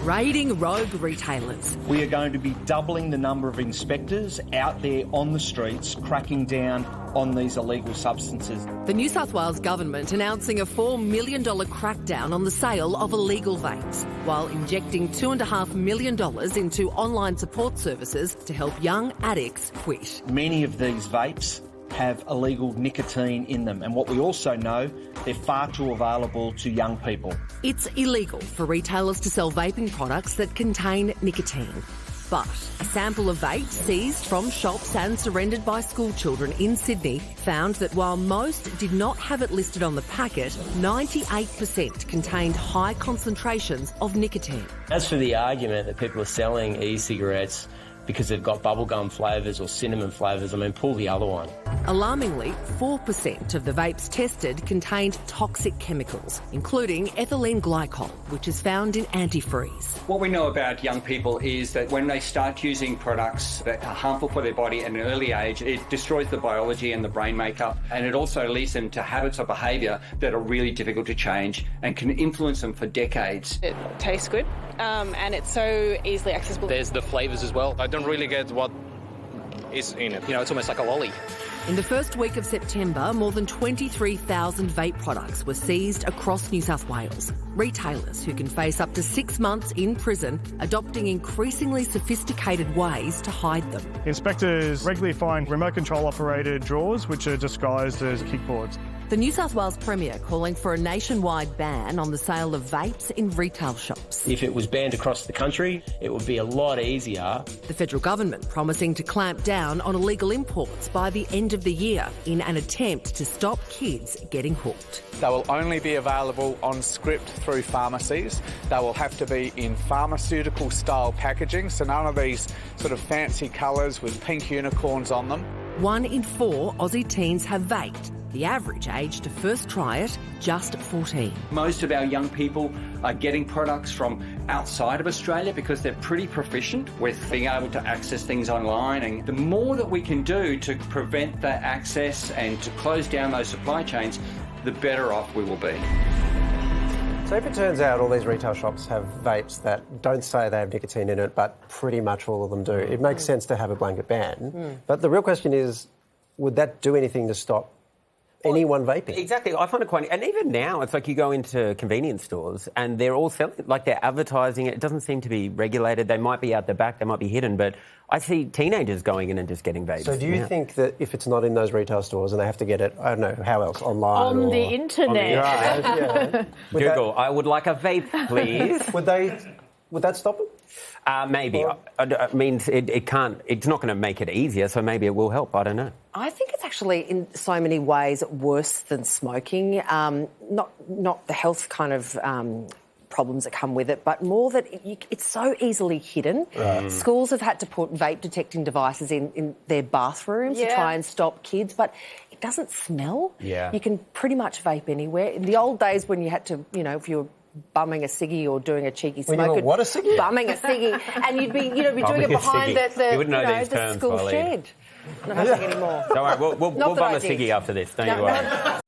raiding rogue retailers. We are going to be doubling the number of inspectors out there on the streets, cracking down on these illegal substances. The New South Wales government announcing a $4 million crackdown on the sale of illegal vapes, while injecting $2.5 million into online support services to help young addicts quit. Many of these vapes have illegal nicotine in them, and what we also know, they're far too available to young people. It's illegal for retailers to sell vaping products that contain nicotine. But a sample of vapes seized from shops and surrendered by school children in Sydney found that while most did not have it listed on the packet, 98% contained high concentrations of nicotine. As for the argument that people are selling e-cigarettes because they've got bubblegum flavours or cinnamon flavours, I mean, pull the other one. Alarmingly, 4% of the vapes tested contained toxic chemicals, including ethylene glycol, which is found in antifreeze. What we know about young people is that when they start using products that are harmful for their body at an early age, it destroys the biology and the brain makeup, and it also leads them to habits or behaviour that are really difficult to change and can influence them for decades. It tastes good, and it's so easily accessible. There's the flavours as well. I don't really get what is in it. You know, it's almost like a lolly. In the first week of September, more than 23,000 vape products were seized across New South Wales. Retailers who can face up to 6 months in prison, adopting increasingly sophisticated ways to hide them. Inspectors regularly find remote control operated drawers which are disguised as kickboards. The New South Wales Premier calling for a nationwide ban on the sale of vapes in retail shops. If it was banned across the country, it would be a lot easier. The federal government promising to clamp down on illegal imports by the end of the year in an attempt to stop kids getting hooked. They will only be available on script through pharmacies. They will have to be in pharmaceutical style packaging, so none of these sort of fancy colours with pink unicorns on them. 1 in 4 Aussie teens have vaped. The average age to first try it, just 14. Most of our young people are getting products from outside of Australia because they're pretty proficient with being able to access things online. And the more that we can do to prevent that access and to close down those supply chains, the better off we will be. So if it turns out all these retail shops have vapes that don't say they have nicotine in it, but pretty much all of them do, it makes sense to have a blanket ban. But the real question is, would that do anything to stop anyone vaping? Exactly. I find it quite... And even now, it's like you go into convenience stores and they're all selling... Like, they're advertising it. It doesn't seem to be regulated. They might be out the back. They might be hidden. But I see teenagers going in and just getting vapes. So do you think that if it's not in those retail stores and they have to get it, I don't know, how else, online On the internet. Yeah. Google, I would like a vape, please. Would that stop it? Maybe. It means it can't... It's not going to make it easier, so maybe it will help. I don't know. I think it's actually in so many ways worse than smoking. Not the health kind of problems that come with it, but more that it's so easily hidden. Schools have had to put vape detecting devices in their bathrooms to try and stop kids, but it doesn't smell. Yeah. You can pretty much vape anywhere. In the old days when you had to, you know, if you were bumming a ciggy or doing a cheeky smoke. What a ciggy? Bumming a ciggy, and you'd be doing it behind the school shed. Not happening anymore. Don't worry, we'll bum a ciggy after this. Don't you worry.